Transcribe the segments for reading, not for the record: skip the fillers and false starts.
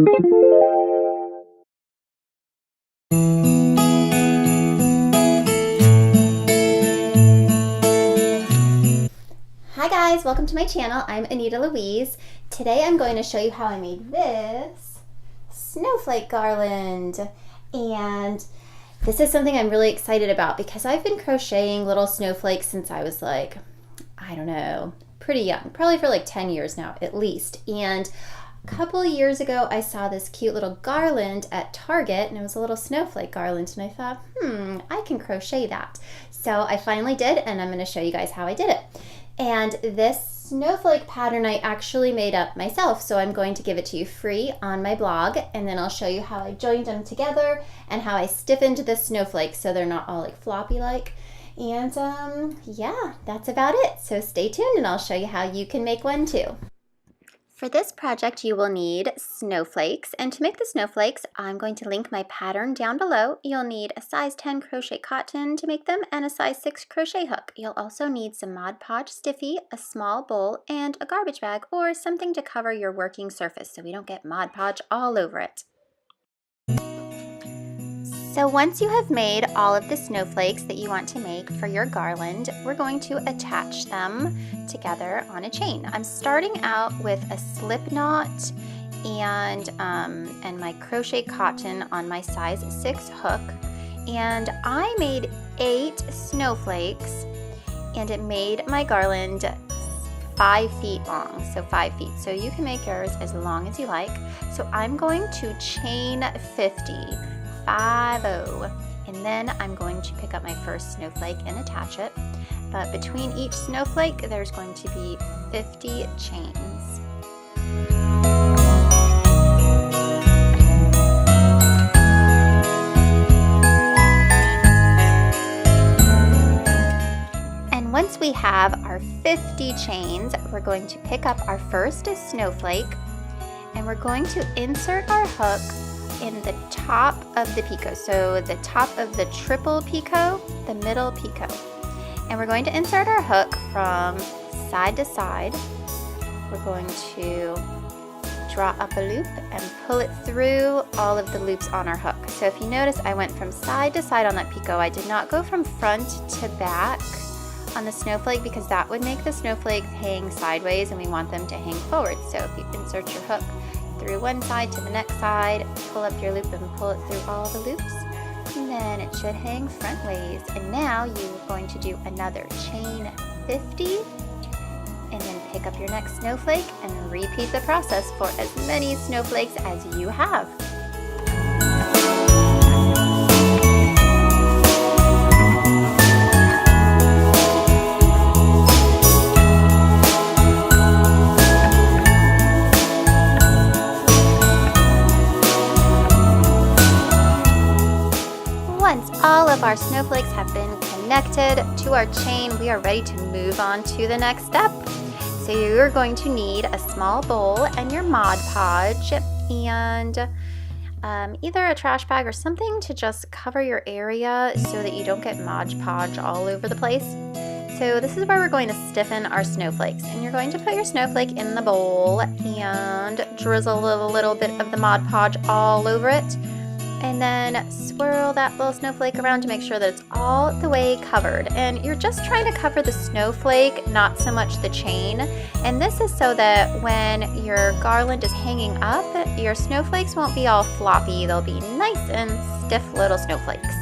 Hi guys, welcome to my channel. I'm Anita Louise. Today I'm going to show you how I made this snowflake garland. And this is something I'm really excited about because I've been crocheting little snowflakes since I was like, I don't know, pretty young, probably for like 10 years now at least. And a couple of years ago I saw this cute little garland at Target, and it was a little snowflake garland, and I thought, I can crochet that. So I finally did, and I'm going to show you guys how I did it. And this snowflake pattern I actually made up myself, so I'm going to give it to you free on my blog, and then I'll show you how I joined them together and how I stiffened the snowflakes so they're not all like floppy like. And yeah, that's about it. So stay tuned and I'll show you how you can make one too. For this project, you will need snowflakes, and to make the snowflakes, I'm going to link my pattern down below. You'll need a size 10 crochet cotton to make them and a size 6 crochet hook. You'll also need some Mod Podge Stiffy, a small bowl, and a garbage bag or something to cover your working surface so we don't get Mod Podge all over it. So once you have made all of the snowflakes that you want to make for your garland, we're going to attach them together on a chain. I'm starting out with a slip knot and my crochet cotton on my size 6 hook, and I made 8 snowflakes, and it made my garland 5 feet long, so 5 feet. So you can make yours as long as you like. So I'm going to chain 50. 50, and then I'm going to pick up my first snowflake and attach it. But between each snowflake, there's going to be 50 chains. And once we have our 50 chains, we're going to pick up our first snowflake, and we're going to insert our hook in the top of the picot, so the top of the triple picot, the middle picot. And we're going to insert our hook from side to side. We're going to draw up a loop and pull it through all of the loops on our hook. So if you notice, I went from side to side on that picot. I did not go from front to back on the snowflake because that would make the snowflakes hang sideways, and we want them to hang forward. So if you insert your hook through one side to the next side, pull up your loop and pull it through all the loops, and then it should hang front ways. And now you're going to do another chain 50, and then pick up your next snowflake and repeat the process for as many snowflakes as you have. All of our snowflakes have been connected to our chain. We are ready to move on to the next step. So you're going to need a small bowl and your Mod Podge, and either a trash bag or something to just cover your area so that you don't get Mod Podge all over the place. So this is where we're going to stiffen our snowflakes, and you're going to put your snowflake in the bowl and drizzle a little bit of the Mod Podge all over it. And then swirl that little snowflake around to make sure that it's all the way covered. And you're just trying to cover the snowflake, not so much the chain. And this is so that when your garland is hanging up, your snowflakes won't be all floppy. They'll be nice and stiff little snowflakes.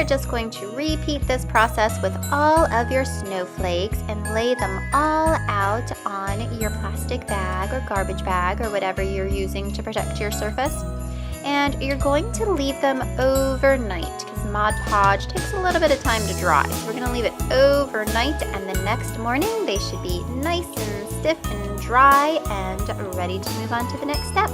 Just going to repeat this process with all of your snowflakes and lay them all out on your plastic bag or garbage bag or whatever you're using to protect your surface. And you're going to leave them overnight because Mod Podge takes a little bit of time to dry. So we're going to leave it overnight, and the next morning they should be nice and stiff and dry and ready to move on to the next step.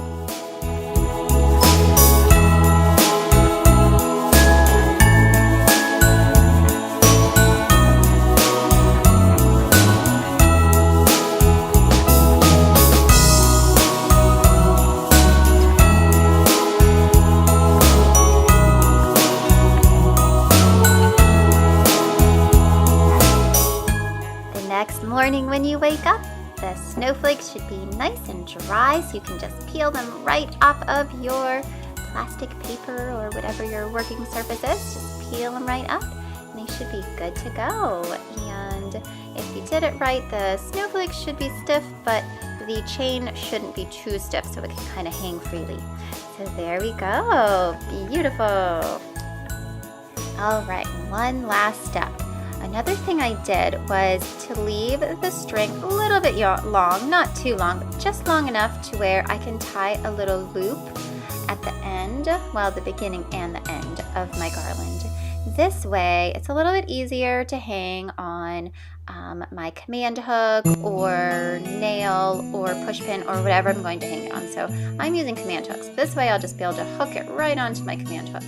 morning when you wake up, the snowflakes should be nice and dry, so you can just peel them right off of your plastic paper or whatever your working surface is. Just peel them right up and they should be good to go. And if you did it right, the snowflakes should be stiff, but the chain shouldn't be too stiff so it can kind of hang freely. So there we go, beautiful. All right, one last step. Another thing I did was to leave the string a little bit long, not too long, but just long enough to where I can tie a little loop at the end, well, the beginning and the end of my garland. This way, it's a little bit easier to hang on my command hook or nail or push pin or whatever I'm going to hang it on. So I'm using command hooks. This way I'll just be able to hook it right onto my command hook.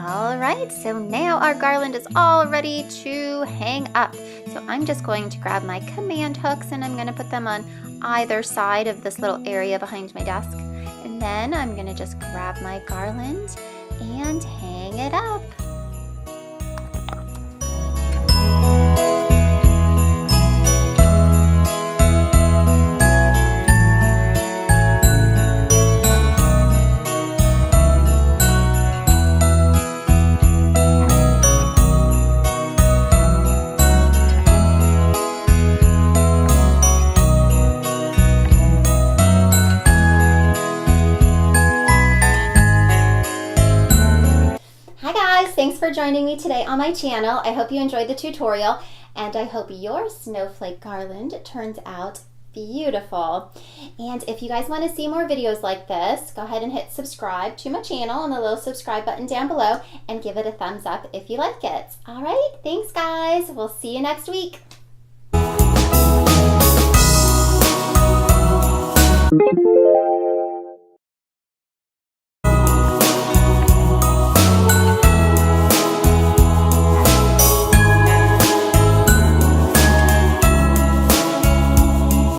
All right, so now our garland is all ready to hang up. So I'm just going to grab my command hooks and I'm going to put them on either side of this little area behind my desk. And then I'm going to just grab my garland and hang it up. Thanks for joining me today on my channel. I hope you enjoyed the tutorial and I hope your snowflake garland turns out beautiful. And if you guys want to see more videos like this, go ahead and hit subscribe to my channel on the little subscribe button down below and give it a thumbs up if you like it. All right, thanks guys. We'll see you next week.